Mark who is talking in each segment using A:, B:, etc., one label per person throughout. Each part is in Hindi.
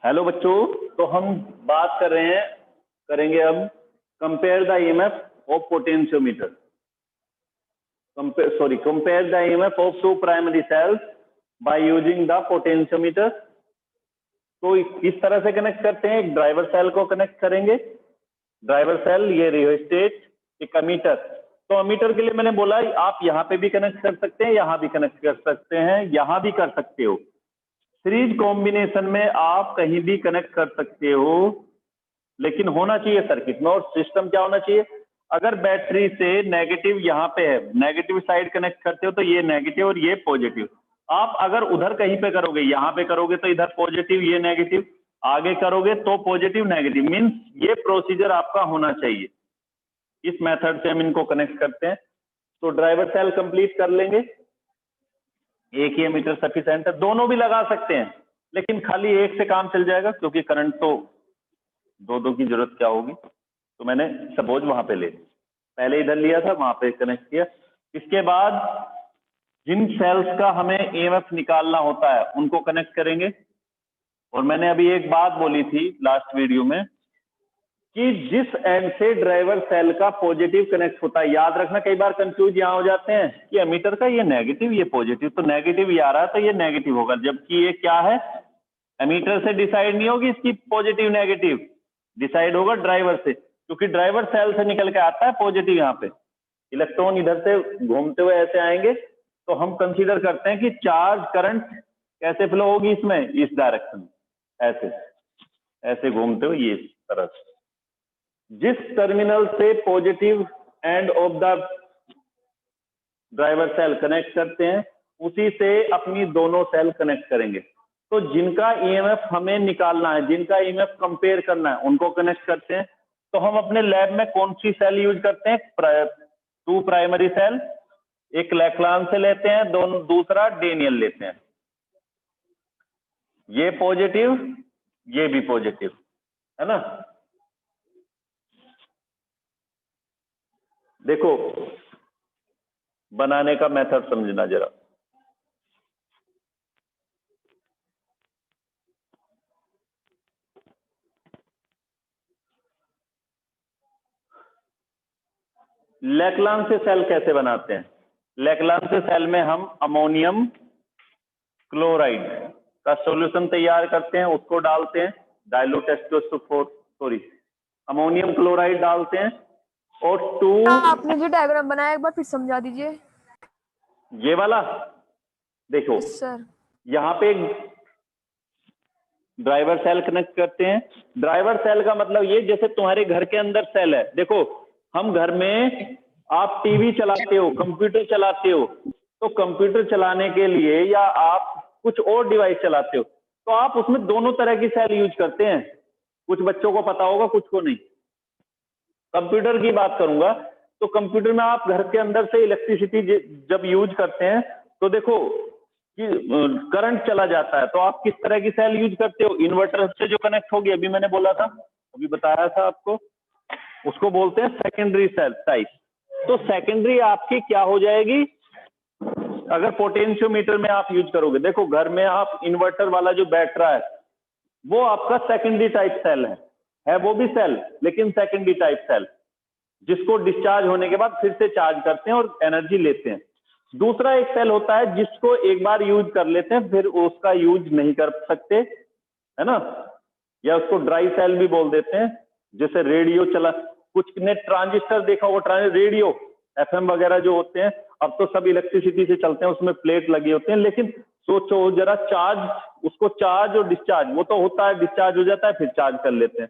A: हेलो बच्चों, तो हम बात करेंगे अब compare the EMF of potentiometer. Compare the EMF of two primary cells by using the potentiometer. तो इस तरह से कनेक्ट करते हैं। एक ड्राइवर सेल को कनेक्ट करेंगे, ड्राइवर सेल, ये रियोस्टेट, एक अमीटर। तो अमीटर के लिए मैंने बोला आप यहाँ पे भी कनेक्ट कर सकते हैं, यहाँ भी कनेक्ट कर सकते हैं, यहाँ भी कर सकते हो। सीरीज कॉम्बिनेशन में आप कहीं भी कनेक्ट कर सकते हो, लेकिन होना चाहिए सर्किट में। और सिस्टम क्या होना चाहिए, अगर बैटरी से नेगेटिव यहाँ पे है, नेगेटिव साइड कनेक्ट करते हो तो ये नेगेटिव और ये पॉजिटिव। आप अगर उधर कहीं पे करोगे, यहाँ पे करोगे तो इधर पॉजिटिव ये नेगेटिव, आगे करोगे तो पॉजिटिव नेगेटिव, मीन्स ये प्रोसीजर आपका होना चाहिए। इस मेथड से हम इनको कनेक्ट करते हैं। तो ड्राइवर सेल कंप्लीट कर लेंगे, एक ही एमीटर सफिशिएंट है। दोनों भी लगा सकते हैं, लेकिन खाली एक से काम चल जाएगा, क्योंकि करंट तो दो की जरूरत क्या होगी। तो मैंने सपोज वहां पे ले पहले इधर लिया था, वहां पे कनेक्ट किया। इसके बाद जिन सेल्स का हमें ईएमएफ निकालना होता है उनको कनेक्ट करेंगे। और मैंने अभी एक बात बोली थी लास्ट वीडियो में कि जिस एंड से ड्राइवर सेल का पॉजिटिव कनेक्ट होता है, याद रखना, कई बार कंफ्यूज यहां हो जाते हैं कि एमीटर का ये नेगेटिव ये पॉजिटिव, तो नेगेटिव ये आ रहा है तो ये नेगेटिव होगा, जबकि ये क्या है, एमीटर से डिसाइड नहीं होगी इसकी पॉजिटिव नेगेटिव, डिसाइड होगा ड्राइवर से, क्योंकि ड्राइवर सेल से निकल के आता है पॉजिटिव। यहाँ पे इलेक्ट्रॉन इधर से घूमते हुए ऐसे आएंगे, तो हम कंसीडर करते हैं कि चार्ज करंट कैसे फ्लो होगी इसमें, इस डायरेक्शन में, ऐसे ऐसे घूमते हुए ये तरह से। जिस टर्मिनल से positive end of the driver cell connect करते हैं उसी से अपनी दोनों सेल कनेक्ट करेंगे। तो जिनका ईएमएफ हमें निकालना है, जिनका ईएमएफ कंपेयर करना है, उनको कनेक्ट करते हैं। तो हम अपने लैब में कौन सी सेल यूज करते हैं, 2 प्राइमरी सेल, एक लैक्लान से लेते हैं, दूसरा डेनियल लेते हैं। ये पॉजिटिव, ये भी पॉजिटिव है ना। देखो बनाने का मेथड समझना जरा। लैक्लान से सेल कैसे बनाते हैं, लैक्लान से सेल में हम अमोनियम क्लोराइड का सॉल्यूशन तैयार करते हैं, उसको डालते हैं, डाइल्यूट H2SO4 अमोनियम क्लोराइड डालते हैं, और
B: आपने जो डायग्राम बनाया एक बार फिर समझा दीजिए।
A: ये वाला देखो,
B: सर
A: यहाँ पे एक ड्राइवर सेल कनेक्ट करते हैं। ड्राइवर सेल का मतलब ये, जैसे तुम्हारे घर के अंदर सेल है, देखो हम घर में, आप टीवी चलाते हो, कंप्यूटर चलाते हो, तो कंप्यूटर चलाने के लिए या आप कुछ और डिवाइस चलाते हो, तो आप उसमें दोनों तरह की सेल यूज करते हैं। कुछ बच्चों को पता होगा, कुछ को नहीं। कंप्यूटर की बात करूंगा, तो कंप्यूटर में आप घर के अंदर से इलेक्ट्रिसिटी जब यूज करते हैं, तो देखो कि करंट चला जाता है, तो आप किस तरह की सेल यूज करते हो, इन्वर्टर से जो कनेक्ट होगी, अभी मैंने बोला था, अभी बताया था आपको, उसको बोलते हैं सेकेंडरी सेल टाइप। तो सेकेंडरी आपकी क्या हो जाएगी, अगर पोटेंशियोमीटर में आप यूज करोगे, देखो घर में आप इन्वर्टर वाला जो बैठ रहा है वो आपका सेकेंडरी टाइप सेल है वो भी सेल, लेकिन सेकेंडरी टाइप सेल, जिसको डिस्चार्ज होने के बाद फिर से चार्ज करते हैं और एनर्जी लेते हैं। दूसरा एक सेल होता है जिसको एक बार यूज कर लेते हैं, फिर उसका यूज नहीं कर सकते, है ना, या उसको ड्राई सेल भी बोल देते हैं। जैसे रेडियो चला, कुछ ने ट्रांजिस्टर देखा होगा, रेडियो एफएम वगैरह जो होते हैं, अब तो सब इलेक्ट्रिसिटी से चलते हैं, उसमें प्लेट लगी होते हैं, लेकिन सोचो जरा, चार्ज, उसको चार्ज और डिस्चार्ज, वो तो होता है, डिस्चार्ज हो जाता है फिर चार्ज कर लेते हैं,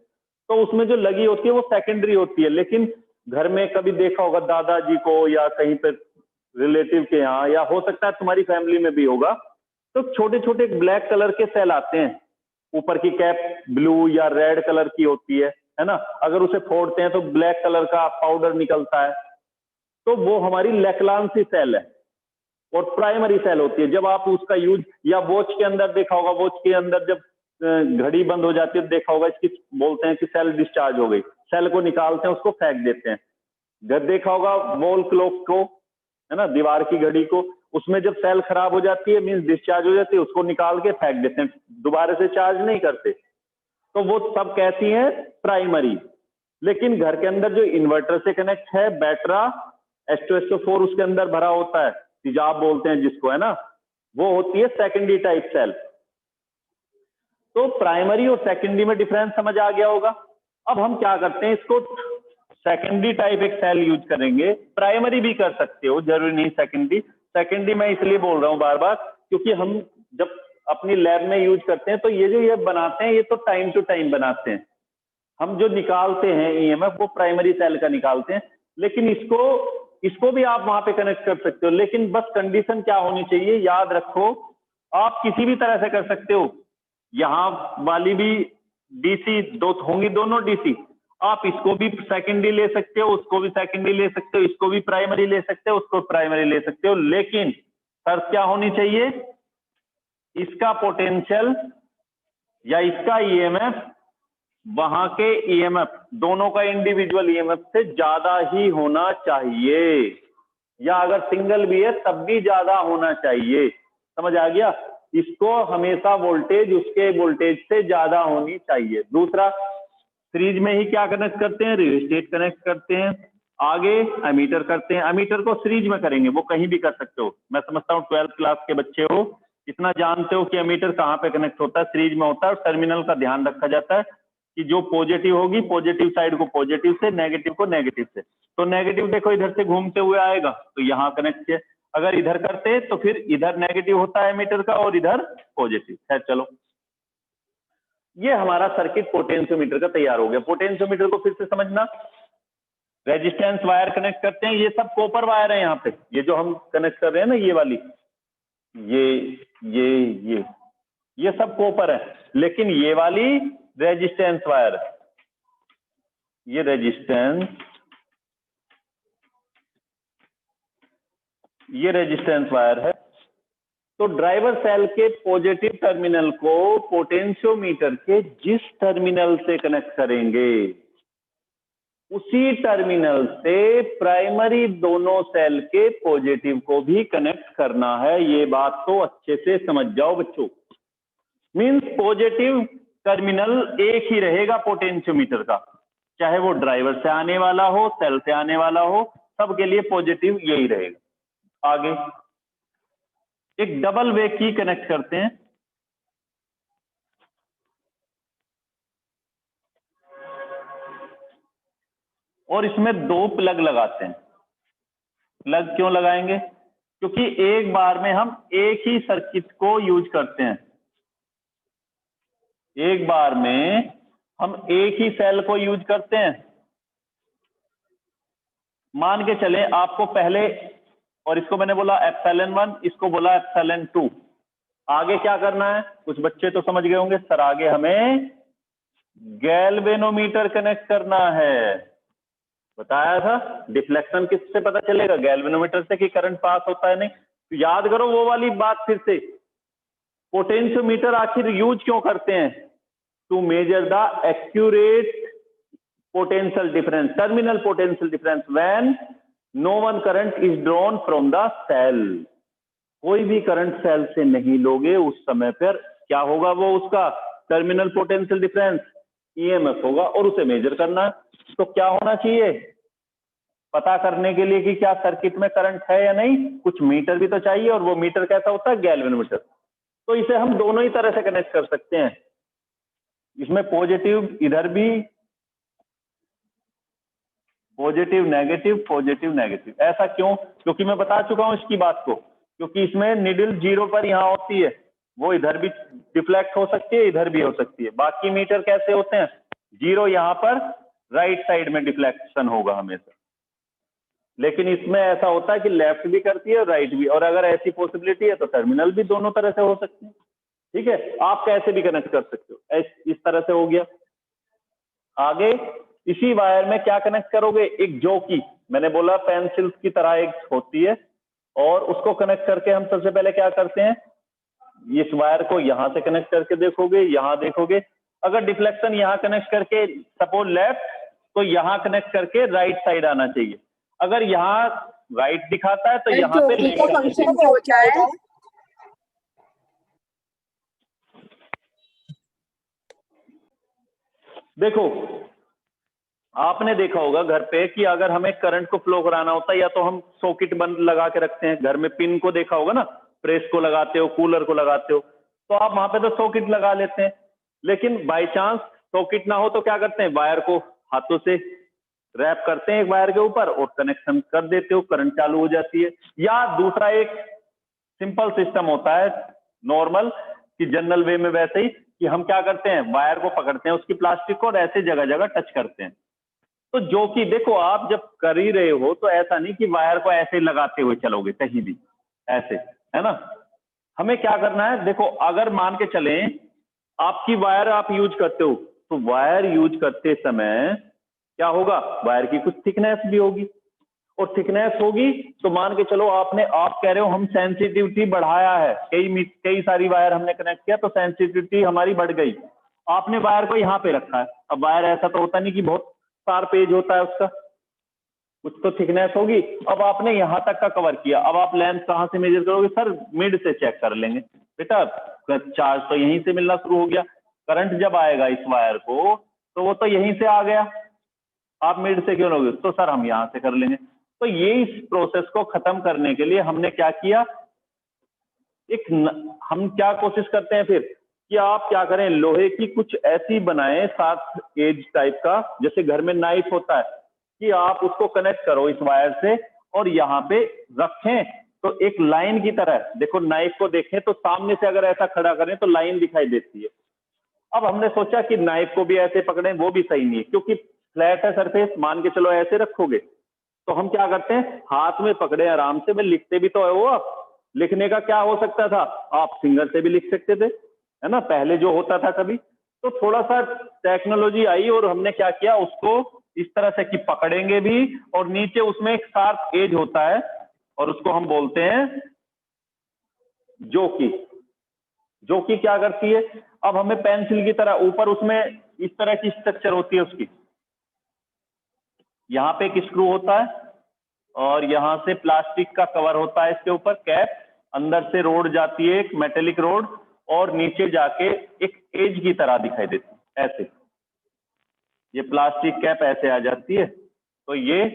A: तो उसमें जो लगी होती है वो सेकेंडरी होती है। लेकिन घर में कभी देखा होगा दादाजी को या कहीं पर रिलेटिव के यहाँ, या हो सकता है तुम्हारी फैमिली में भी होगा, तो छोटे छोटे ब्लैक कलर के सेल आते हैं, ऊपर की कैप ब्लू या रेड कलर की होती है ना, अगर उसे फोड़ते हैं तो ब्लैक कलर का पाउडर निकलता है, तो वो हमारी लैक्लान सी सेल है। और प्राइमरी सेल होती है जब आप उसका यूज, या वॉच के अंदर देखा होगा, वॉच के अंदर जब घड़ी बंद हो जाती है देखा होगा, इसकी बोलते हैं कि सेल डिस्चार्ज हो गई, सेल को निकालते हैं, उसको फेंक देते हैं। जब देखा होगा वॉल क्लॉक को, है ना, दीवार की घड़ी को, उसमें जब सेल खराब हो जाती है, मींस डिस्चार्ज हो जाती है, उसको निकाल के फेंक देते हैं, दोबारा से चार्ज नहीं करते। तो वो सब कैसी है, प्राइमरी। लेकिन घर के अंदर जो इन्वर्टर से कनेक्ट है, बैटरा H2SO4 उसके अंदर भरा होता है, तेजाब बोलते हैं जिसको, है ना, वो होती है सेकेंडरी टाइप सेल। तो प्राइमरी और सेकेंडरी में डिफरेंस समझ आ गया होगा। अब हम क्या करते हैं, इसको सेकेंडरी टाइप एक सेल यूज करेंगे, प्राइमरी भी कर सकते हो, जरूरी नहीं सेकेंडरी। सेकेंडरी मैं इसलिए बोल रहा हूं बार बार क्योंकि हम जब अपनी लैब में यूज करते हैं तो ये जो ये बनाते हैं ये तो टाइम टू टाइम बनाते हैं, हम जो निकालते हैं ईएमएफ वो प्राइमरी सेल का निकालते हैं। लेकिन इसको भी आप वहां पे कनेक्ट कर सकते हो, लेकिन बस कंडीशन क्या होनी चाहिए, याद रखो, आप किसी भी तरह से कर सकते हो। यहां वाली भी डीसी दो होंगी, दोनों डीसी, आप इसको भी सेकेंडरी ले सकते हो, उसको भी सेकेंडरी ले सकते हो, इसको भी प्राइमरी ले सकते हो, उसको प्राइमरी ले सकते हो। लेकिन शर्त क्या होनी चाहिए, इसका पोटेंशियल या इसका ईएमएफ वहां के ईएमएफ दोनों का इंडिविजुअल ईएमएफ से ज्यादा ही होना चाहिए, या अगर सिंगल भी है तब भी ज्यादा होना चाहिए। समझ आ गया, इसको हमेशा वोल्टेज उसके वोल्टेज से ज्यादा होनी चाहिए। दूसरा, सीरीज में ही क्या कनेक्ट करते हैं, रियोस्टेट कनेक्ट करते हैं, आगे एमीटर करते हैं। एमीटर को सीरीज में करेंगे, वो कहीं भी कर सकते हो। मैं समझता हूँ 12th क्लास के बच्चे हो, इतना जानते हो कि एमीटर कहाँ पे कनेक्ट होता है, सीरीज में होता है। और टर्मिनल का ध्यान रखा जाता है कि जो पॉजिटिव होगी पॉजिटिव साइड को पॉजिटिव से, नेगेटिव को नेगेटिव से। तो नेगेटिव देखो इधर से घूमते हुए आएगा तो यहाँ कनेक्ट किया, अगर इधर करते तो फिर इधर नेगेटिव होता है एमीटर का और इधर पॉजिटिव है। चलो, ये हमारा सर्किट पोटेंशियोमीटर का तैयार हो गया। पोटेंशियोमीटर को फिर से समझना, रेजिस्टेंस वायर कनेक्ट करते हैं, ये सब कॉपर वायर है यहाँ पे, ये जो हम कनेक्ट कर रहे हैं ना, ये वाली, ये सब कॉपर है। लेकिन ये वाली रेजिस्टेंस वायर है, ये रेजिस्टेंस वायर है। तो ड्राइवर सेल के पॉजिटिव टर्मिनल को पोटेंशियोमीटर के जिस टर्मिनल से कनेक्ट करेंगे उसी टर्मिनल से प्राइमरी दोनों सेल के पॉजिटिव को भी कनेक्ट करना है। ये बात तो अच्छे से समझ जाओ बच्चों। मींस पॉजिटिव टर्मिनल एक ही रहेगा पोटेंशियोमीटर का, चाहे वो ड्राइवर से आने वाला हो, सेल से आने वाला हो, सबके लिए पॉजिटिव यही रहेगा। आगे एक डबल वे की कनेक्ट करते हैं, और इसमें दो प्लग लगाते हैं। प्लग क्यों लगाएंगे, क्योंकि एक बार में हम एक ही सर्किट को यूज करते हैं, एक बार में हम एक ही सेल को यूज करते हैं। मान के चले आपको पहले, और इसको मैंने बोला ε1, इसको बोला ε2। आगे क्या करना है, कुछ बच्चे तो समझ गए होंगे, सर आगे हमें गैल्वेनोमीटर कनेक्ट करना है। बताया था, डिफ्लेक्शन किससे पता चलेगा, गैल्वेनोमीटर से, कि करंट पास होता है नहीं। तो याद करो वो वाली बात फिर से, पोटेंशियोमीटर आखिर यूज क्यों करते हैं, to measure the accurate potential difference, terminal potential difference when no one current is drawn from the cell। कोई भी करंट सेल से नहीं लोगे उस समय पर क्या होगा, वो उसका टर्मिनल पोटेंशियल डिफरेंस ईएमएफ होगा, और उसे मेजर करना। तो क्या होना चाहिए, पता करने के लिए कि क्या सर्किट में करंट है या नहीं, कुछ मीटर भी तो चाहिए, और वो मीटर कैसा होता है, गैल्वेनोमीटर। तो इसे हम दोनों ही तरह से कनेक्ट कर सकते हैं, इसमें पॉजिटिव इधर भी, पॉजिटिव नेगेटिव। ऐसा क्यों, क्योंकि मैं बता चुका हूं इसकी बात को, क्योंकि इसमें निडल 0 पर यहां होती है, वो इधर भी डिफ्लेक्ट हो सकती है, इधर भी हो सकती है। बाकी मीटर कैसे होते हैं, 0 यहां पर राइट साइड में डिफ्लेक्शन होगा हमेशा, लेकिन इसमें ऐसा होता है कि लेफ्ट भी करती है और राइट भी, और अगर ऐसी पॉसिबिलिटी है तो टर्मिनल भी दोनों तरह से हो सकती है। ठीक है, आप कैसे भी कनेक्ट कर सकते हो, इस तरह से हो गया। आगे इसी वायर में क्या कनेक्ट करोगे, एक जॉकी, मैंने बोला पेंसिल की तरह एक होती है, और उसको कनेक्ट करके हम सबसे पहले क्या करते हैं, इस वायर को यहां से कनेक्ट करके देखोगे, यहां देखोगे, अगर डिफ्लेक्शन यहां कनेक्ट करके सपोज लेफ्ट, तो यहां कनेक्ट करके राइट साइड आना चाहिए। अगर यहां राइट दिखाता है तो यहां पे
B: जॉकी
A: लेफ्ट
B: का
A: आना
B: फंक्शन
A: चाहिए।
B: क्या होता है?
A: देखो आपने देखा होगा घर पे कि अगर हमें करंट को फ्लो कराना होता है या तो हम सॉकेट बंद लगा के रखते हैं, घर में पिन को देखा होगा ना, प्रेस को लगाते हो, कूलर को लगाते हो, तो आप वहां पे तो सॉकेट लगा लेते हैं। लेकिन बाय चांस सॉकेट ना हो तो क्या करते हैं, वायर को हाथों से रैप करते हैं एक वायर के ऊपर और कनेक्शन कर देते हो, करंट चालू हो जाती है। या दूसरा एक सिंपल सिस्टम होता है नॉर्मल कि जनरल वे में वैसे ही कि हम क्या करते हैं, वायर को पकड़ते हैं उसकी प्लास्टिक को और ऐसे जगह जगह टच करते हैं। तो जो कि देखो आप जब कर ही रहे हो तो ऐसा नहीं कि वायर को ऐसे लगाते हुए चलोगे कहीं भी, ऐसे, है ना। हमें क्या करना है, देखो अगर मान के चलें आपकी वायर आप यूज करते हो, तो वायर यूज करते समय क्या होगा, वायर की कुछ थिकनेस भी होगी, और थिकनेस होगी तो मान के चलो आपने, आप कह रहे हो हम सेंसिटिविटी बढ़ाया है, कई सारी वायर हमने कनेक्ट किया तो सेंसिटिविटी हमारी बढ़ गई। आपने वायर को यहाँ पे रखा है, अब वायर ऐसा तो होता नहीं कि बहुत शार्प एज होता है उसका, कुछ तो थिकनेस होगी। अब आपने यहां तक का कवर किया, अब आप लेंथ कहां से मेजर करोगे, सर मिड से चेक कर लेंगे बेटा, चार्ज तो यहीं से मिलना शुरू हो गया, करंट जब आएगा इस वायर को तो वो तो यहीं से आ गया, आप मिड से क्यों लोगे, तो सर हम यहां से कर लेंगे। तो ये इस प्रोसेस को खत्म करने के लिए हमने क्या किया, हम क्या कोशिश करते हैं फिर कि आप क्या करें, लोहे की कुछ ऐसी बनाएं 7 एज टाइप का, जैसे घर में नाइफ होता है, कि आप उसको कनेक्ट करो इस वायर से और यहाँ पे रखें तो एक लाइन की तरह, देखो नाइफ को देखें तो सामने से अगर ऐसा खड़ा करें तो लाइन दिखाई देती है। अब हमने सोचा कि नाइफ को भी ऐसे पकड़ें, वो भी सही नहीं है क्योंकि फ्लैट है सरफेस, मान के चलो ऐसे रखोगे तो हम क्या करते हैं, हाथ में पकड़े आराम से, मैं लिखते भी तो है वो, आप लिखने का क्या हो सकता था, आप फिंगर से भी लिख सकते थे, है ना, पहले जो होता था कभी। तो थोड़ा सा टेक्नोलॉजी आई और हमने क्या किया, उसको इस तरह से कि पकड़ेंगे भी और नीचे उसमें एक शार्प एज होता है और उसको हम बोलते हैं जोकी। जोकी क्या करती है, अब हमें पेंसिल की तरह ऊपर उसमें इस तरह की स्ट्रक्चर होती है उसकी, यहाँ पे एक स्क्रू होता है और यहाँ से प्लास्टिक का कवर होता है इसके ऊपर कैप, अंदर से रोड जाती है एक मेटेलिक रोड और नीचे जाके एक एज की तरह दिखाई देती है ऐसे, ये प्लास्टिक कैप ऐसे आ जाती है। तो ये,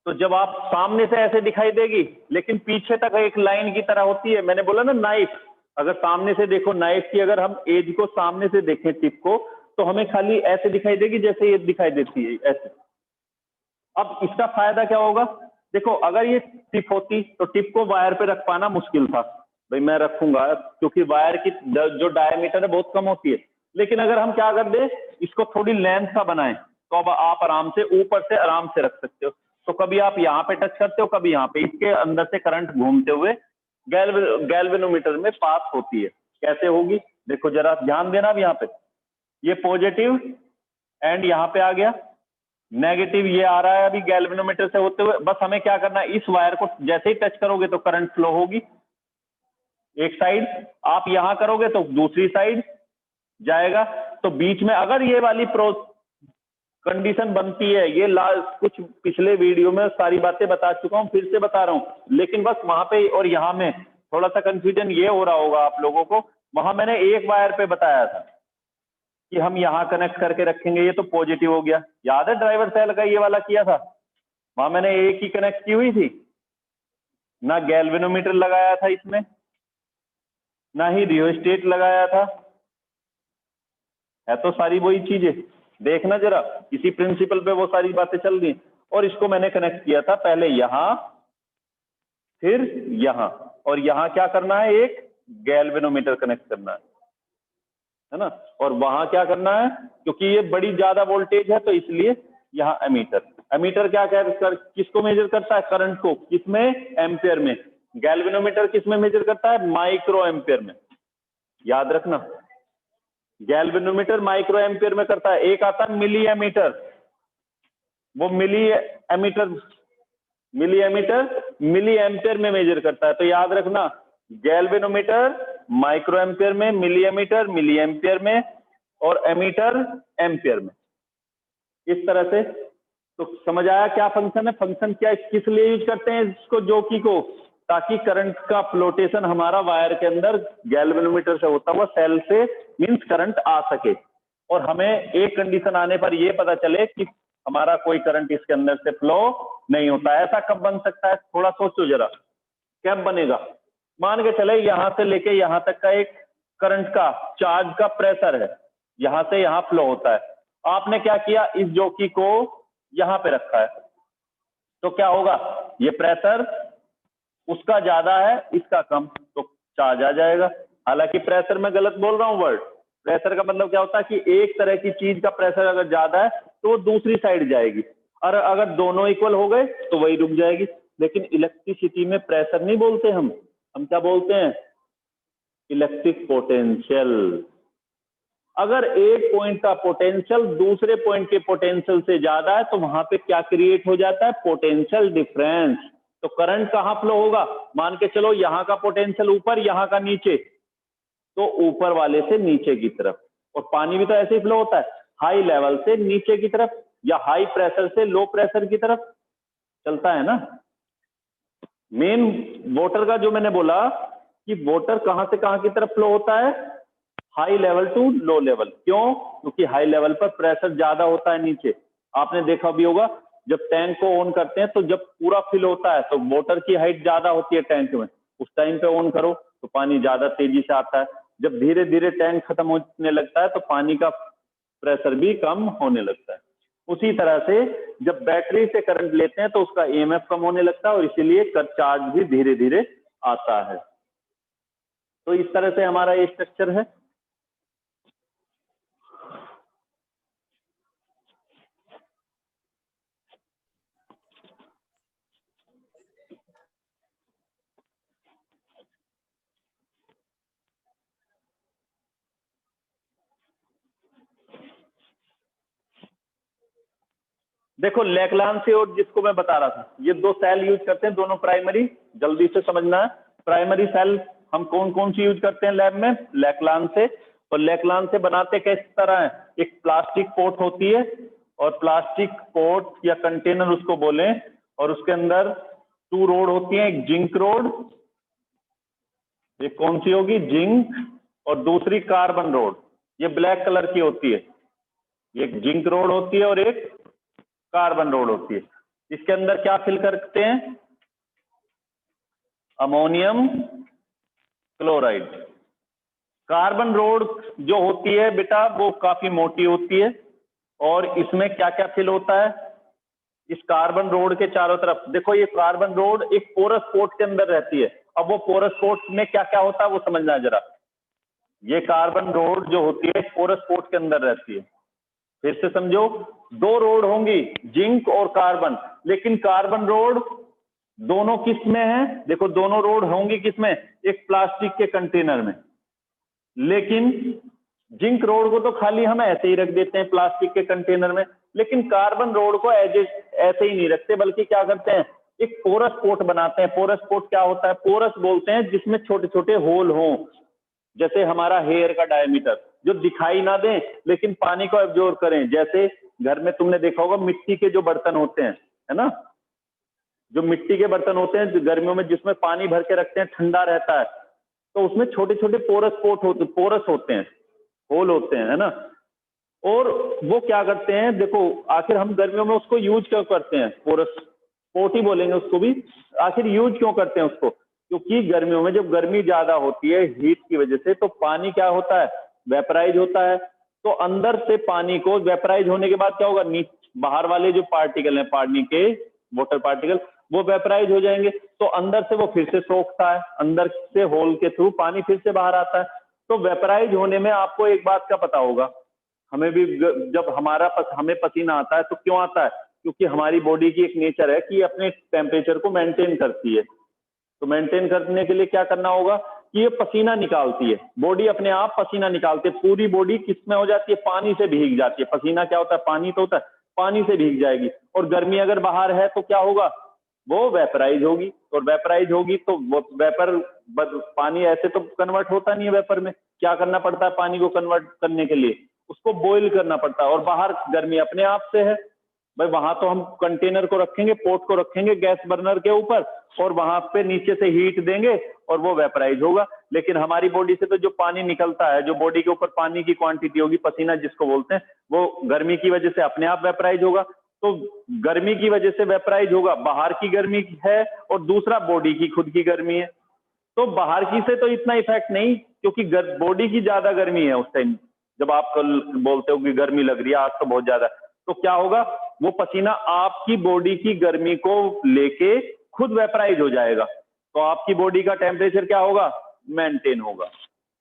A: तो जब आप सामने से ऐसे दिखाई देगी लेकिन पीछे तक एक लाइन की तरह होती है, मैंने बोला ना नाइफ, अगर सामने से देखो नाइफ की, अगर हम एज को सामने से देखें टिप को तो हमें खाली ऐसे दिखाई देगी जैसे ये दिखाई देती है ऐसे। अब इसका फायदा क्या होगा, देखो अगर ये टिप होती तो टिप को वायर पे रख पाना मुश्किल था, भाई मैं रखूंगा क्योंकि वायर की जो डायमीटर है बहुत कम होती है, लेकिन अगर हम क्या कर दे, इसको थोड़ी लेंथ का बनाएं तो अब आप आराम से ऊपर से आराम से रख सकते हो। तो कभी आप यहाँ पे टच करते हो, कभी यहाँ पे, इसके अंदर से करंट घूमते हुए गैल्वेनोमीटर में पास होती है। कैसे होगी, देखो जरा ध्यान देना, अब यहाँ पे ये पॉजिटिव एंड यहाँ पे आ गया नेगेटिव, ये आ रहा है अभी गैल्वेनोमीटर से होते हुए। बस हमें क्या करना है, इस वायर को जैसे ही टच करोगे तो करंट फ्लो होगी एक साइड, आप यहां करोगे तो दूसरी साइड जाएगा। तो बीच में अगर ये वाली कंडीशन बनती है, ये कुछ पिछले वीडियो में सारी बातें बता चुका हूं, फिर से बता रहा हूं, लेकिन बस वहां पे और यहां में थोड़ा सा कंफ्यूजन ये हो रहा होगा आप लोगों को। वहां मैंने एक वायर पे बताया था कि हम यहां कनेक्ट करके रखेंगे, ये तो पॉजिटिव हो गया, याद है ड्राइवर सेल का ये वाला किया था, वहां मैंने एक ही कनेक्ट की हुई थी ना, गैल्वेनोमीटर लगाया था इसमें, ना ही रियोस्टेट लगाया था, है तो सारी वही चीजें, देखना जरा इसी प्रिंसिपल पे वो सारी बातें चल रही। और इसको मैंने कनेक्ट किया था पहले यहां फिर यहां, और यहां क्या करना है, एक गैल्वेनोमीटर कनेक्ट करना है ना, और वहां क्या करना है, क्योंकि ये बड़ी ज्यादा वोल्टेज है तो इसलिए यहाँ एमीटर, एमीटर क्या किसको मेजर करता है, करंट को, किसमें, एम्पियर में। गैल्वेनोमीटर किसमें मेजर करता है, माइक्रो एम्पियर में, याद रखना, गैल्वेनोमीटर माइक्रो एम्पियर में करता है। एक आता है मिली एमीटर, वो मिली एम्पियर में मेजर करता है। तो याद रखना, गैल्वेनोमीटर माइक्रो एम्पियर में, मिली एमीटर मिली एम्पियर में, और एमीटर एम्पियर में, इस तरह से। तो समझ आया क्या फंक्शन है, फंक्शन क्या, किस लिए यूज करते हैं इसको, जोकी को, ताकि करंट का फ्लोटेशन हमारा वायर के अंदर गैल्वेनोमीटर से होता हुआ सेल से मींस करंट आ सके। और हमें एक कंडीशन आने पर यह पता चले कि हमारा कोई करंट इसके अंदर से फ्लो नहीं होता। ऐसा कब बन सकता है, थोड़ा सोचो जरा, कब बनेगा? मान के चले यहां से लेके यहां तक का एक करंट का चार्ज का प्रेशर है, यहां से यहां फ्लो होता है। आपने क्या किया, इस जॉकी को यहां पे रखा है, तो क्या होगा, ये प्रेशर उसका ज्यादा है इसका कम, तो चार्ज आ जाएगा। हालांकि प्रेशर में गलत बोल रहा हूं वर्ड, प्रेशर का मतलब क्या होता है कि एक तरह की चीज का प्रेशर अगर ज्यादा है तो वो दूसरी साइड जाएगी, और अगर दोनों इक्वल हो गए तो वही रुक जाएगी। लेकिन इलेक्ट्रिसिटी में प्रेशर नहीं बोलते हम क्या बोलते हैं, इलेक्ट्रिक पोटेंशियल। अगर एक पॉइंट का पोटेंशियल दूसरे पॉइंट के पोटेंशियल से ज्यादा है तो वहां पे क्या क्रिएट हो जाता है, पोटेंशियल डिफरेंस। तो करंट कहां फ्लो होगा, मान के चलो यहां का पोटेंशियल ऊपर, यहां का नीचे, तो ऊपर वाले से नीचे की तरफ। और पानी भी तो ऐसे ही फ्लो होता है, हाई लेवल से नीचे की तरफ या हाई प्रेशर से लो प्रेशर की तरफ चलता है ना। मेन वाटर का जो मैंने बोला कि वाटर कहां से कहां की तरफ फ्लो होता है, high level to low level. क्यों, क्योंकि हाई लेवल पर प्रेशर ज्यादा होता है नीचे। आपने देखा भी होगा जब टैंक को ऑन करते हैं तो जब पूरा फिल होता है तो वाटर की हाइट ज्यादा होती है टैंक में, उस टाइम पे ऑन करो तो पानी ज्यादा तेजी से आता है। जब धीरे धीरे टैंक खत्म होने लगता है तो पानी का प्रेशर भी कम होने लगता है। उसी तरह से जब बैटरी से करंट लेते हैं तो उसका ईएमएफ कम होने लगता है और इसीलिए चार्ज भी धीरे धीरे आता है। तो इस तरह से हमारा ये स्ट्रक्चर है। देखो लैक्लांसी और जिसको मैं बता रहा था, ये दो सेल यूज करते हैं, दोनों प्राइमरी, जल्दी से समझना है। प्राइमरी सेल हम कौन कौन सी यूज करते हैं लैब में, लैक्लांसे। और लैक्लांसे बनाते किस तरह है, एक प्लास्टिक पोट होती है, और प्लास्टिक पोट या कंटेनर उसको बोलें, और उसके अंदर 2 रोड होती है, एक जिंक रोड, एक कौन सी होगी, जिंक, और दूसरी कार्बन रोड, ये ब्लैक कलर की होती है। एक जिंक रोड होती है और एक कार्बन रोड होती है। इसके अंदर क्या फिल करते हैं, अमोनियम क्लोराइड। कार्बन रोड जो होती है बेटा वो काफी मोटी होती है, और इसमें क्या क्या फिल होता है, इस कार्बन रोड के चारों तरफ देखो, ये कार्बन रोड एक पोरस कोट के अंदर रहती है। अब वो पोरस कोट में क्या क्या होता है वो समझना है जरा। ये कार्बन रोड जो होती है पोरस कोट के अंदर रहती है। फिर से समझो, 2 रोड होंगी, जिंक और कार्बन, लेकिन कार्बन रोड दोनों किस में है, देखो दोनों रोड होंगी किसमें, एक प्लास्टिक के कंटेनर में। लेकिन जिंक रोड को तो खाली हम ऐसे ही रख देते हैं प्लास्टिक के कंटेनर में, लेकिन कार्बन रोड को ऐसे ही नहीं रखते, बल्कि क्या करते हैं, एक पोरस कोट बनाते हैं। पोरस कोट क्या होता है, पोरस बोलते हैं जिसमें छोटे छोटे होल हों, जैसे हमारा हेयर का डायमीटर, जो दिखाई ना दें लेकिन पानी को एब्जॉर्ब करें। जैसे घर में तुमने देखा होगा मिट्टी के जो बर्तन होते हैं, है ना, जो मिट्टी के बर्तन होते हैं गर्मियों में जिसमें पानी भर के रखते हैं, ठंडा रहता है, तो उसमें छोटे छोटे पोरस होते हैं, होल होते हैं, है ना। और वो क्या करते हैं, देखो आखिर हम गर्मियों में उसको यूज क्यों करते हैं, पोरस पोट ही बोलेंगे उसको भी, आखिर यूज क्यों करते हैं उसको, क्योंकि गर्मियों में जब गर्मी ज्यादा होती है हीट की वजह से, तो पानी क्या होता है, वेपराइज होता है। तो अंदर से पानी को वेपराइज होने के बाद क्या होगा, बाहर वाले जो पार्टिकल हैं पानी के, वाटर पार्टिकल, वो वेपराइज हो जाएंगे, तो अंदर से वो फिर से सोखता है, अंदर से होल के थ्रू पानी फिर से बाहर आता है। तो वेपराइज होने में आपको एक बात का पता होगा, हमें भी जब हमें पसीना आता है तो क्यों आता है, क्योंकि हमारी बॉडी की एक नेचर है कि अपने टेम्परेचर को मेंटेन करती है। तो मेंटेन करने के लिए क्या करना होगा कि ये पसीना निकालती है, बॉडी अपने आप पसीना निकालती है। पूरी बॉडी किस में हो जाती है, पानी से भीग जाती है। पसीना क्या होता है, पानी तो होता है, पानी से भीग जाएगी। और गर्मी अगर बाहर है तो क्या होगा, वो वेपराइज होगी, और वेपराइज होगी तो वो वेपर, पानी ऐसे तो कन्वर्ट होता नहीं है वेपर में, क्या करना पड़ता है पानी को कन्वर्ट करने के लिए, उसको बॉईल करना पड़ता है। और बाहर गर्मी अपने आप से है, भाई वहां तो हम कंटेनर को रखेंगे, पोर्ट को रखेंगे गैस बर्नर के ऊपर, और वहां पे नीचे से हीट देंगे और वो वेपराइज होगा। लेकिन हमारी बॉडी से तो जो पानी निकलता है, जो बॉडी के ऊपर पानी की क्वांटिटी होगी, पसीना जिसको बोलते हैं, वो गर्मी की वजह से अपने आप वेपराइज होगा। तो गर्मी की वजह से वेपराइज होगा, बाहर की गर्मी है और दूसरा बॉडी की खुद की गर्मी है। तो बाहर की से तो इतना इफेक्ट नहीं, क्योंकि बॉडी की ज्यादा गर्मी है उस टाइम, जब आप कल बोलते हो कि गर्मी लग रही है आज तो बहुत ज्यादा, तो क्या होगा, वो पसीना आपकी बॉडी की गर्मी को लेके खुद वेपराइज हो जाएगा, तो आपकी बॉडी का टेम्परेचर क्या होगा, मेंटेन होगा।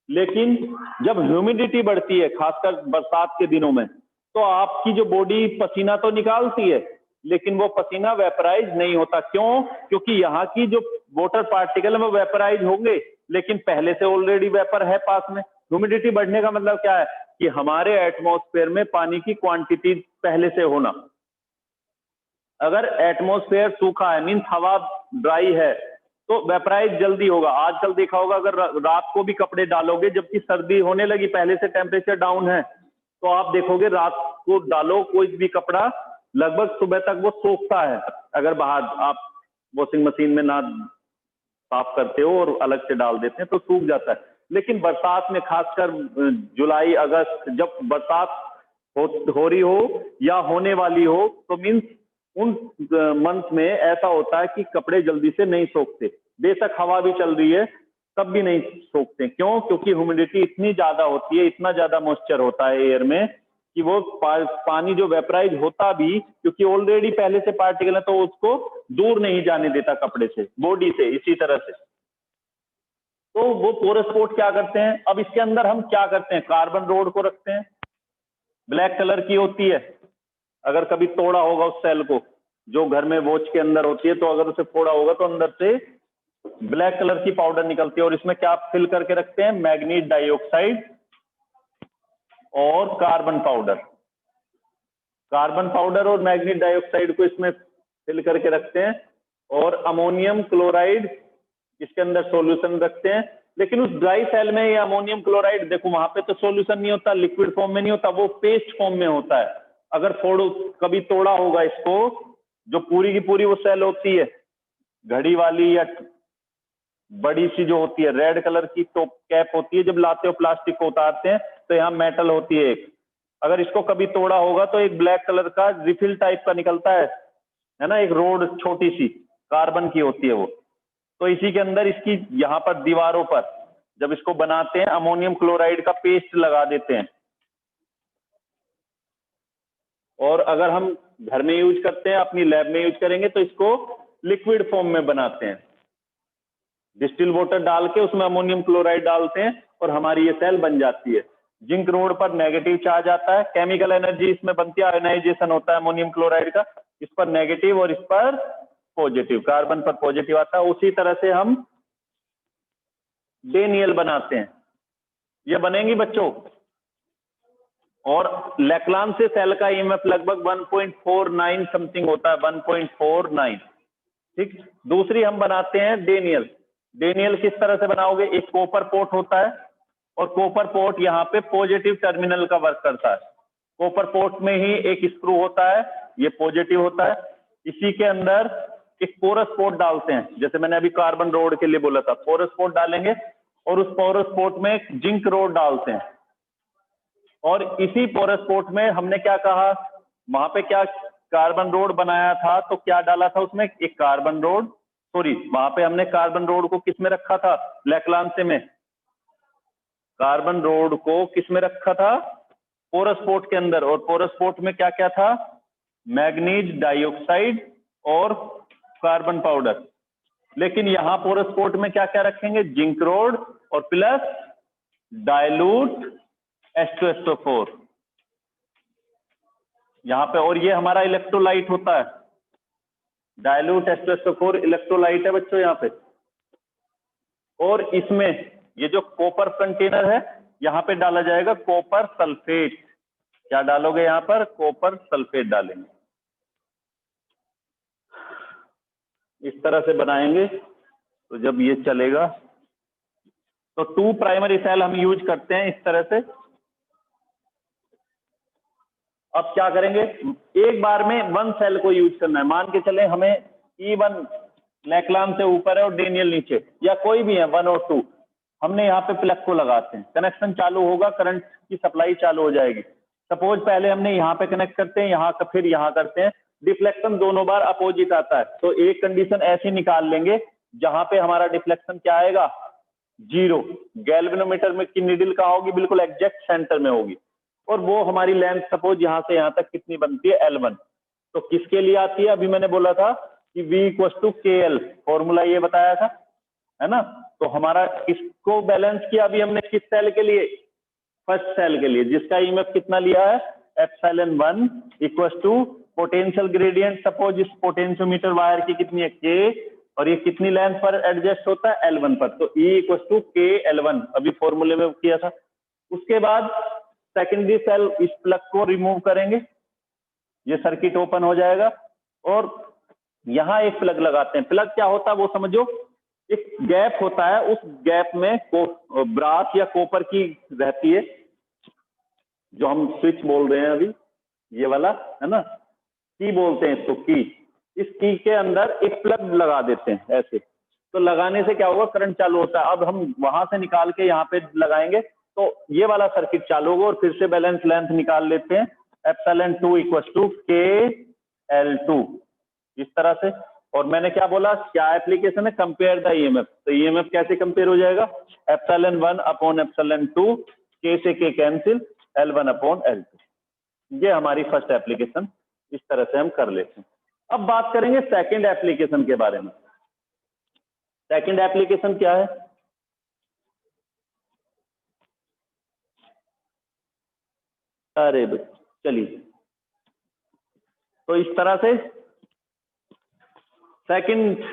A: लेकिन जब ह्यूमिडिटी बढ़ती है, खासकर बरसात के दिनों में, तो आपकी जो बॉडी पसीना तो निकालती है, लेकिन वो पसीना वेपराइज नहीं होता। क्यों? क्योंकि यहाँ की जो वाटर पार्टिकल है वो वेपराइज होंगे, लेकिन पहले से ऑलरेडी वेपर है पास में। ह्यूमिडिटी बढ़ने का मतलब क्या है कि हमारे एटमॉस्फेयर में पानी की क्वांटिटी पहले से होना। अगर एटमॉस्फेयर सूखा है, मीन्स हवा ड्राई है, तो वेपराइज जल्दी होगा। आजकल देखा होगा, अगर रात को भी कपड़े डालोगे, जबकि सर्दी होने लगी, पहले से टेम्परेचर डाउन है, तो आप देखोगे रात को डालो कोई भी कपड़ा, लगभग सुबह तक वो सूखता है। अगर बाहर आप वॉशिंग मशीन में ना साफ करते हो और अलग से डाल देते हैं तो सूख जाता है। लेकिन बरसात में, खासकर जुलाई अगस्त, जब बरसात हो रही हो या होने वाली हो, तो मीन्स उन मंथ में ऐसा होता है कि कपड़े जल्दी से नहीं सूखते। बेशक हवा भी चल रही है तब भी नहीं सूखते। क्यों? क्योंकि ह्यूमिडिटी इतनी ज्यादा होती है, इतना ज्यादा मॉइस्चर होता है एयर में, कि वो पानी जो वेपराइज होता भी, क्योंकि ऑलरेडी पहले से पार्टिकल है, तो उसको दूर नहीं जाने देता कपड़े से, बॉडी से। इसी तरह से तो वो पोरस पोर्ट क्या करते हैं, अब इसके अंदर हम क्या करते हैं, कार्बन रोड को रखते हैं, ब्लैक कलर की होती है। अगर कभी तोड़ा होगा उस सेल को, जो घर में वॉच के अंदर होती है, तो अगर उसे फोड़ा होगा तो अंदर से ब्लैक कलर की पाउडर निकलती है, और इसमें क्या फिल करके रखते हैं, मैग्नीज डाइऑक्साइड और कार्बन पाउडर। कार्बन पाउडर और मैग्नीज डाइऑक्साइड को इसमें फिल करके रखते हैं, और अमोनियम क्लोराइड इसके अंदर सॉल्यूशन रखते हैं। लेकिन उस ड्राई सेल में ये अमोनियम क्लोराइड, देखो वहां पे तो सॉल्यूशन नहीं होता, लिक्विड फॉर्म में नहीं होता, वो पेस्ट फॉर्म में होता है। अगर कभी तोड़ा होगा इसको, जो पूरी की पूरी वो सेल होती है, घड़ी वाली या बड़ी सी जो होती है, रेड कलर की टॉप कैप होती है, जब लाते हो प्लास्टिक को उतारते हैं तो यहाँ मेटल होती है एक। अगर इसको कभी तोड़ा होगा तो एक ब्लैक कलर का रिफिल टाइप का निकलता है ना, एक रोड छोटी सी कार्बन की होती है वो। तो इसी के अंदर इसकी यहाँ पर दीवारों पर जब इसको बनाते हैं, अमोनियम क्लोराइड का पेस्ट लगा देते हैं। और अगर हम घर में यूज करते हैं, अपनी लैब में यूज करेंगे, तो इसको लिक्विड फॉर्म में बनाते हैं। डिस्टिल वाटर डाल के उसमें अमोनियम क्लोराइड डालते हैं और हमारी ये सेल बन जाती है। जिंक रोड पर नेगेटिव चार्ज आता है, केमिकल एनर्जी इसमें बनती है, आयोनाइजेशन होता है अमोनियम क्लोराइड का, इस पर नेगेटिव और इस पर पॉजिटिव, कार्बन पर पॉजिटिव आता है। उसी तरह से हम डेनियल बनाते हैं, ये बनेंगी बच्चों। और लैक्लान से सेल का ईएमएफ लगभग 1.49 समथिंग होता है, 1.49। ठीक। दूसरी हम बनाते हैं डेनियल। डेनियल किस तरह से बनाओगे, एक कॉपर पोर्ट होता है, और कॉपर पोर्ट यहाँ पे पॉजिटिव टर्मिनल का वर्क करता है। कॉपर पोर्ट में ही एक स्क्रू होता है, ये पॉजिटिव होता है। इसी के अंदर एक पोरस पोर्ट डालते हैं, जैसे मैंने अभी कार्बन रोड के लिए बोला था, पोरस पोर्ट डालेंगे, और उस पोरस पोर्ट में एक जिंक रोड डालते हैं। और इसी पोरस पोर्ट में हमने क्या कहा, वहां पे क्या कार्बन रोड बनाया था, तो क्या डाला था उसमें, एक कार्बन रोड, सॉरी वहां पे हमने कार्बन रोड को किस में रखा था, लैक्लांसे में। कार्बन रोड को किस में रखा था, पोरस पोर्ट के अंदर। और पोरस पोर्ट में क्या क्या था, मैग्नीज डाइऑक्साइड और कार्बन पाउडर। लेकिन यहां पोरस पोर्ट में क्या क्या रखेंगे, जिंक रोड और प्लस डाइल्यूट H2SO4 यहां पे। और ये हमारा इलेक्ट्रोलाइट होता है, डाइल्यूट H2SO4 इलेक्ट्रोलाइट है बच्चों यहाँ पे। और इसमें ये जो कॉपर कंटेनर है, यहाँ पे डाला जाएगा कॉपर सल्फेट। क्या डालोगे यहाँ पर, कॉपर सल्फेट डालेंगे। इस तरह से बनाएंगे तो जब ये चलेगा, तो 2 प्राइमरी सेल हम यूज करते हैं इस तरह से। अब क्या करेंगे, एक बार में 1 सेल को यूज करना है। मान के चले हमें E1 लैक्लान से ऊपर है और डेनियल नीचे, या कोई भी है 1 और 2, हमने यहाँ पे प्लग को लगाते हैं, कनेक्शन चालू होगा, करंट की सप्लाई चालू हो जाएगी। सपोज पहले हमने यहाँ पे कनेक्ट करते हैं, यहाँ का फिर यहाँ करते हैं, डिफ्लेक्शन दोनों बार अपोजिट आता है, तो एक कंडीशन ऐसी निकाल लेंगे जहां पे हमारा डिफ्लेक्शन क्या आएगा, 0। गैल्वेनोमीटर में की नीडल कहाँ होगी, बिल्कुल एग्जैक्ट सेंटर में होगी, और वो हमारी लेंथ सपोज यहाँ से यहाँ तक कितनी बनती है, L1। तो किसके लिए आती है, अभी मैंने बोला था कि V = KL, फॉर्मूला ये बताया था, है ना। तो हमारा किसको बैलेंस किया अभी हमने, किस सेल के लिए, फर्स्ट सेल के लिए, जिसका ईएमएफ कितना लिया है, ε1 = पोटेंशियल ग्रेडियंट। सपोज इस पोटेंशियोमीटर वायर की कितनी है, K, और ये कितनी लेंथ पर एडजस्ट होता है, L1 पर, तो E = KL1 अभी फॉर्मूले में किया था। उसके बाद सेकेंडरी सेल, इस प्लग को रिमूव करेंगे, ये सर्किट ओपन हो जाएगा, और यहाँ एक प्लग लगाते हैं। प्लग क्या होता है वो समझो, एक गैप होता है, उस गैप में ब्रास या कॉपर की रहती है, जो हम स्विच बोल रहे हैं अभी, ये वाला है ना, की बोलते हैं इसको, की। इस की के अंदर एक प्लग लगा देते हैं ऐसे, तो लगाने से क्या होगा, करंट चालू होता है। अब हम वहां से निकाल के यहाँ पे लगाएंगे तो ये वाला सर्किट चालू होगा, और फिर से बैलेंस लेंथ निकाल लेते हैं, ε2 = KL2, इस तरह से। और मैंने क्या बोला, क्या एप्लीकेशन है, कंपेयर द ईएमएफ। तो ईएमएफ कैसे कंपेयर हो जाएगा, ε1/ε2, K से K कैंसिल, L1/L2। ये हमारी फर्स्ट एप्लीकेशन, इस तरह से हम कर लेते हैं। अब बात करेंगे सेकंड एप्लीकेशन के बारे में। सेकंड एप्लीकेशन क्या है, अरे चलिए, तो इस तरह से सेकंड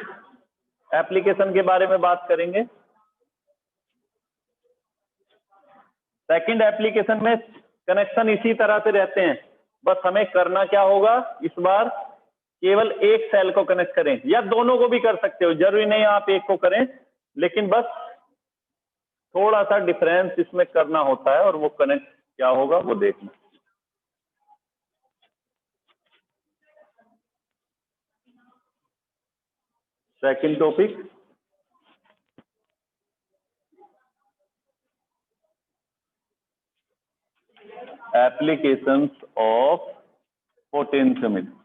A: एप्लीकेशन के बारे में बात करेंगे। सेकंड एप्लीकेशन में कनेक्शन इसी तरह से रहते हैं, बस हमें करना क्या होगा, इस बार केवल एक सेल को कनेक्ट करें, या दोनों को भी कर सकते हो, जरूरी नहीं आप एक को करें, लेकिन बस थोड़ा सा डिफरेंस इसमें करना होता है, और वो कनेक्ट क्या होगा वो देखना। Second topic, applications of potentiometer.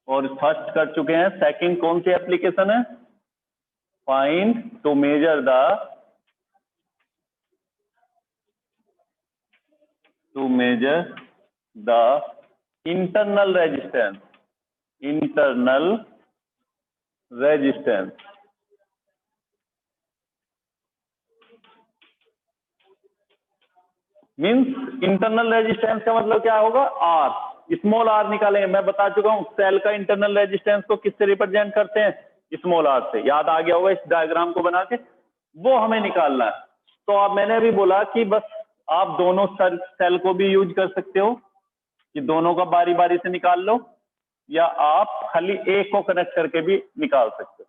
A: और फर्स्ट कर चुके हैं, सेकंड कौन सी एप्लीकेशन है, find to measure the internal resistance, means internal resistance का मतलब क्या होगा, R, स्मॉल r निकालेंगे। मैं बता चुका हूं सेल का इंटरनल रेजिस्टेंस को किससे रिप्रेजेंट करते हैं, स्मॉल r से, याद आ गया होगा इस डायग्राम को बना के, वो हमें निकालना है। तो अब मैंने अभी बोला कि बस आप दोनों सेल को भी यूज कर सकते हो, कि दोनों का बारी बारी से निकाल लो, या आप खाली एक को कनेक्ट करके भी निकाल सकते हो।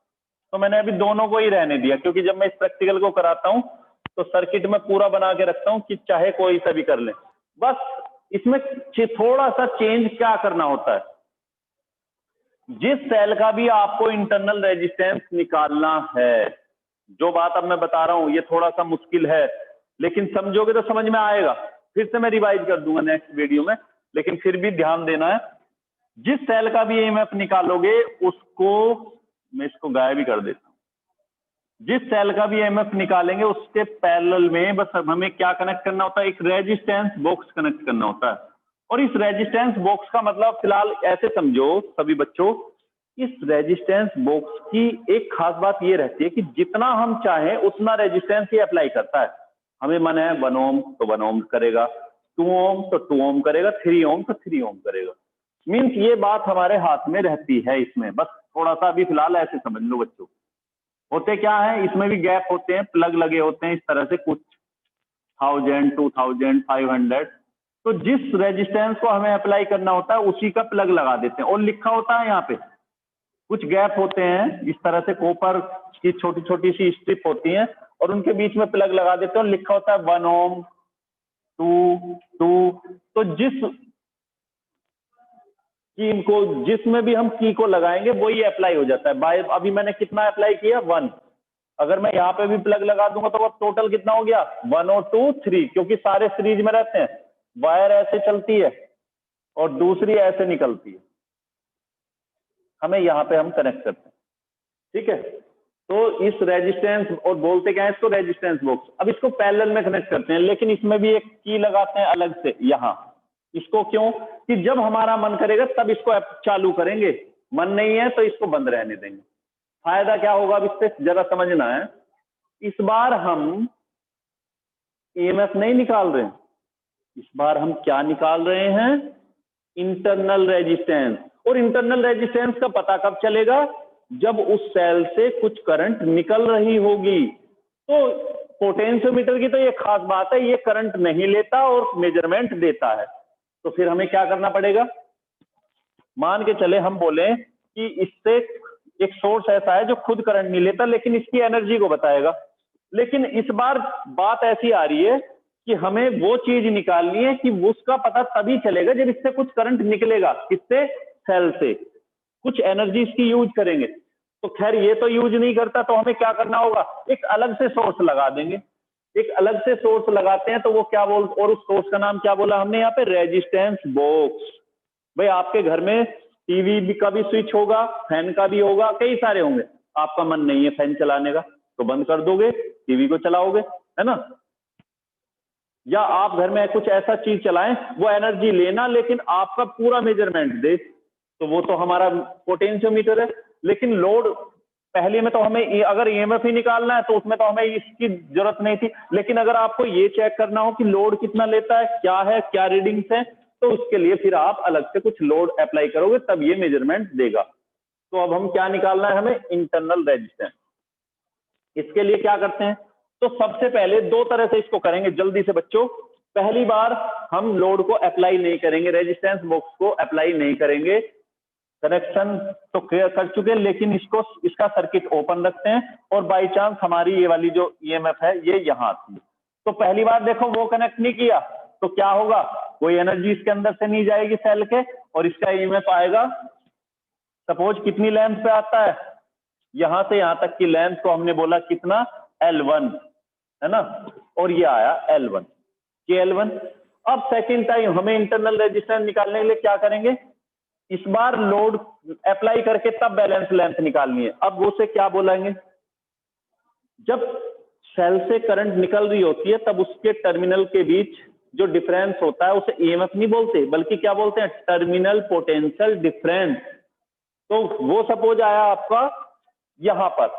A: तो मैंने अभी दोनों को ही रहने दिया, क्योंकि जब मैं इस प्रैक्टिकल को कराता हूं तो सर्किट में पूरा बना के रखता हूं कि चाहे कोई सा भी कर ले। बस इसमें थोड़ा सा चेंज क्या करना होता है, जिस सेल का भी आपको इंटरनल रेजिस्टेंस निकालना है, जो बात अब मैं बता रहा हूं ये थोड़ा सा मुश्किल है, लेकिन समझोगे तो समझ में आएगा। फिर से मैं रिवाइज कर दूंगा नेक्स्ट वीडियो में, लेकिन फिर भी ध्यान देना है। जिस सेल का भी ईएमएफ निकालोगे उसको, मैं इसको गायब भी कर देता हूं, जिस सेल का भी ईएमएफ निकालेंगे उसके पैरेलल में बस हमें क्या कनेक्ट करना होता है, एक रेजिस्टेंस बॉक्स कनेक्ट करना होता है। और इस रेजिस्टेंस बॉक्स का मतलब फिलहाल ऐसे समझो सभी बच्चों, इस रेजिस्टेंस बॉक्स की एक खास बात ये रहती है कि जितना हम चाहें उतना रेजिस्टेंस ही अप्लाई करता है। हमें मन है 1 ओम तो 1 ओम करेगा, 2 ओम तो 2 ओम करेगा, 3 ओम तो 3 ओम करेगा। मीन्स ये बात हमारे हाथ में रहती है इसमें, बस थोड़ा सा अभी फिलहाल ऐसे समझ लो बच्चों। होते क्या है, इसमें भी गैप होते हैं, प्लग लगे होते हैं इस तरह से, कुछ 1000, 2000, 500। तो जिस रेजिस्टेंस को हमें अप्लाई करना होता है उसी का प्लग लगा देते हैं, और लिखा होता है यहाँ पे, कुछ गैप होते हैं इस तरह से, कॉपर की छोटी छोटी सी स्ट्रिप होती हैं, और उनके बीच में प्लग लगा देते हो, लिखा होता है 1 ओम 2 तो जिसमें भी हम की को लगाएंगे वो ही अप्लाई हो जाता है। बाय अभी मैंने कितना अप्लाई किया 1, अगर मैं यहाँ पे भी प्लग लगा दूंगा तो वो टोटल कितना हो गया 1 और 2 3, क्योंकि सारे सीरीज में रहते हैं। वायर ऐसे चलती है और दूसरी ऐसे निकलती है, हमें यहाँ पे हम कनेक्ट करते हैं, ठीक है। तो इस रेजिस्टेंस, और बोलते क्या है इसको, रेजिस्टेंस बॉक्स। अब इसको पैरेलल में कनेक्ट करते हैं, लेकिन इसमें भी एक की लगाते हैं अलग से यहाँ। इसको क्यों, कि जब हमारा मन करेगा तब इसको चालू करेंगे, मन नहीं है तो इसको बंद रहने देंगे। फायदा क्या होगा अब इससे जरा समझना है। इस बार हम ईएमएफ नहीं निकाल रहे हैं, इस बार हम क्या निकाल रहे हैं, इंटरनल रेजिस्टेंस। और इंटरनल रेजिस्टेंस का पता कब चलेगा, जब उस सेल से कुछ करंट निकल रही होगी। तो पोटेंशियोमीटर की तो ये खास बात है, ये करंट नहीं लेता और मेजरमेंट देता है। तो फिर हमें क्या करना पड़ेगा, मान के चले हम बोले कि इससे एक सोर्स ऐसा है जो खुद करंट नहीं लेता लेकिन इसकी एनर्जी को बताएगा। लेकिन इस बार बात ऐसी आ रही है कि हमें वो चीज निकालनी है कि उसका पता तभी चलेगा जब इससे कुछ करंट निकलेगा, किससे, सेल से, कुछ एनर्जी इसकी यूज करेंगे। तो खैर ये तो यूज नहीं करता, तो हमें क्या करना होगा, एक अलग से सोर्स लगा देंगे। एक अलग से सोर्स लगाते हैं तो वो क्या बोल, और उस सोर्स का नाम क्या बोला हमने यहाँ पे, रेजिस्टेंस बॉक्स। भाई आपके घर में टीवी का भी स्विच होगा, फैन का भी होगा, कई सारे होंगे। आपका मन नहीं है फैन चलाने का तो बंद कर दोगे, टीवी को चलाओगे, है ना। या आप घर में कुछ ऐसा चीज चलाएं वो एनर्जी लेना लेकिन आपका पूरा मेजरमेंट दे, तो वो तो हमारा पोटेंशियोमीटर है। लेकिन लोड पहले में तो हमें अगर ईएमएफ ही निकालना है तो उसमें तो हमें इसकी जरूरत नहीं थी। लेकिन अगर आपको ये चेक करना हो कि लोड कितना लेता है, क्या रीडिंग्स है, तो उसके लिए फिर आप अलग से कुछ लोड अप्लाई करोगे तब ये मेजरमेंट देगा। तो अब हम क्या निकालना है, हमें इंटरनल रेजिस्टेंस। इसके लिए क्या करते हैं, तो सबसे पहले दो तरह से इसको करेंगे जल्दी से बच्चों। पहली बार हम लोड को अप्लाई नहीं करेंगे, रेजिस्टेंस बॉक्स को अप्लाई नहीं करेंगे, कनेक्शन तो क्लियर कर चुके हैं, लेकिन इसका सर्किट ओपन रखते हैं और बाय चांस हमारी ये वाली जो ईएमएफ है ये यहाँ थी, तो पहली बार देखो वो कनेक्ट नहीं किया तो क्या होगा, कोई एनर्जी इसके अंदर से नहीं जाएगी सेल के, और इसका ईएमएफ आएगा, सपोज कितनी लेंथ पे आता है, यहां से यहां तक की लेंथ को हमने बोला कितना, L1, है ना, और ये आया L1 के L1। अब सेकेंड टाइम हमें इंटरनल रेजिस्टेंस निकालने के लिए क्या करेंगे, इस बार लोड अप्लाई करके तब बैलेंस लेंथ निकालनी है। अब वो से क्या बोलेंगे, जब सेल से करंट निकल रही होती है तब उसके टर्मिनल के बीच जो डिफरेंस होता है उसे ईएमएफ नहीं बोलते बल्कि क्या बोलते हैं, टर्मिनल पोटेंशियल डिफरेंस। तो वो सपोज आया आपका यहां पर,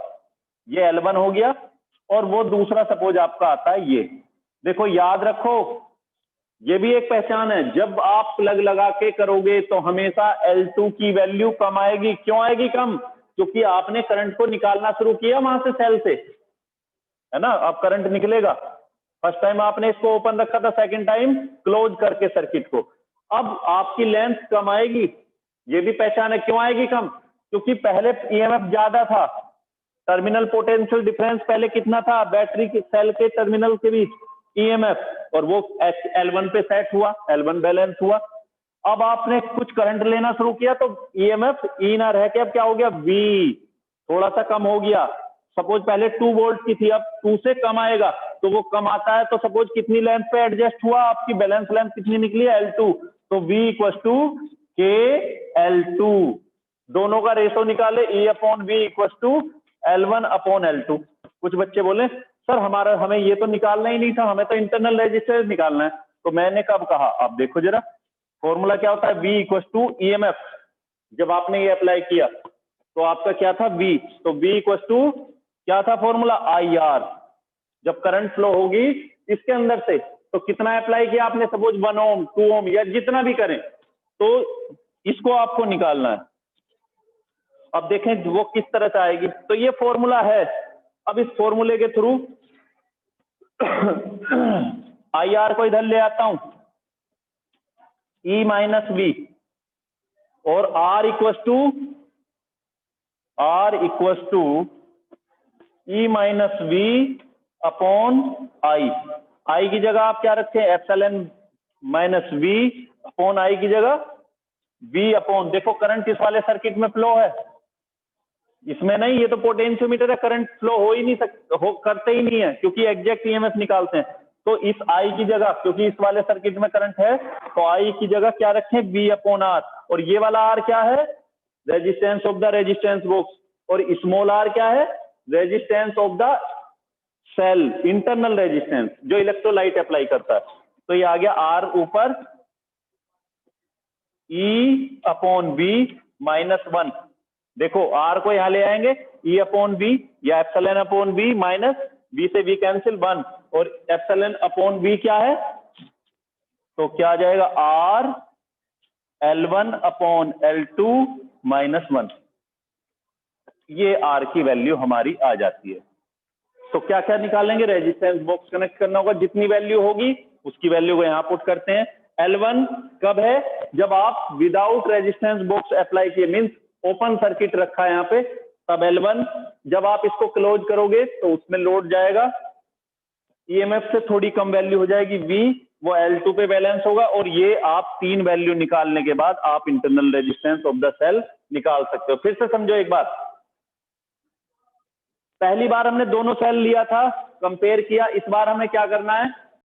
A: ये L1 हो गया, और वो दूसरा सपोज आपका आता है ये। देखो याद रखो ये भी एक पहचान है, जब आप प्लग लगा के करोगे तो हमेशा L2 की वैल्यू कम आएगी। क्यों आएगी कम, क्योंकि आपने करंट को निकालना शुरू किया वहां से सेल से, है ना। अब करंट निकलेगा, फर्स्ट टाइम आपने इसको ओपन रखा था, सेकंड टाइम क्लोज करके सर्किट को, अब आपकी लेंथ कम आएगी। ये भी पहचान है, क्यों आएगी कम, क्योंकि पहले ईएमएफ ज्यादा था, टर्मिनल पोटेंशियल डिफरेंस पहले कितना था, बैटरी के सेल के टर्मिनल के बीच ईएमएफ, और वो L1 पे सेट हुआ, L1 बैलेंस हुआ। अब आपने कुछ करंट लेना शुरू किया तो ईएमएफ ई ना रह के अब क्या हो गया, V, थोड़ा सा कम हो गया। सपोज पहले 2 वोल्ट की थी, अब 2 से कम आएगा, तो वो कम आता है तो सपोज कितनी लेंथ पे एडजस्ट हुआ, आपकी बैलेंस लेंथ कितनी निकली, L2, तो V इक्वल टू के L2, दोनों का रेशो निकाले, E/V equal to L1 upon L2। कुछ बच्चे बोले सर हमें ये तो निकालना ही नहीं था, हमें तो इंटरनल रेजिस्टेंस निकालना है। तो मैंने कब कहा, आप देखो जरा, फॉर्मूला क्या होता है, V इक्वल टू EMF। जब आपने ये अप्लाई किया तो आपका क्या था, V, तो V इक्वल टू क्या था फॉर्मूला, IR। जब करंट फ्लो होगी इसके अंदर से तो कितना अप्लाई किया आपने, सपोज 1 ओम 2 ओम या जितना भी करें, तो इसको आपको निकालना है। अब देखें वो किस तरह से आएगी, तो ये फॉर्मूला है। अब इस फॉर्मूले के थ्रू IR को इधर ले आता हूं, E माइनस V, और R equals to E minus V upon I. I की जगह आप क्या रखें, epsilon minus V upon I की जगह वी अपॉन, देखो करंट इस वाले सर्किट में फ्लो है, इसमें नहीं, ये तो पोटेंशियोमीटर है, करंट फ्लो हो ही नहीं हो करते ही नहीं है क्योंकि एग्जैक्ट ईएमएफ निकालते हैं। तो इस आई की जगह, क्योंकि इस वाले सर्किट में करंट है, तो आई की जगह क्या रखें, बी अपॉन आर। और ये वाला आर क्या है, resistance of the resistance box, और स्मॉल आर क्या है, resistance of the cell, internal resistance जो इलेक्ट्रोलाइट अप्लाई करता है। तो ये आ गया आर ऊपर E upon B minus one. देखो आर को यहां ले आएंगे, ई अपॉन बी या epsilon upon B minus B से बी कैंसिल वन, और एप्सिलॉन अपॉन बी क्या है, तो क्या आ जाएगा R L1 upon L2 minus one. ये आर की वैल्यू हमारी आ जाती है। तो क्या क्या निकालेंगे, रेजिस्टेंस बॉक्स कनेक्ट करना होगा, जितनी वैल्यू होगी उसकी वैल्यू को यहां पुट करते हैं। L1 कब है, जब आप विदाउट रेजिस्टेंस बॉक्स अप्लाई किए, मींस ओपन सर्किट रखा है यहाँ पे, तब L1। जब आप इसको क्लोज करोगे तो उसमें लोड जाएगा, ईएमएफ से थोड़ी कम वैल्यू हो जाएगी V, वो L2 पे बैलेंस होगा, और ये आप तीन वैल्यू निकालने के बाद आप internal resistance of the cell निकाल सकते हो। फिर से समझो एक बात, पहली बार हमने दोनों सेल लिया था, कंपेयर किया, इस बार हमें क्या करना है,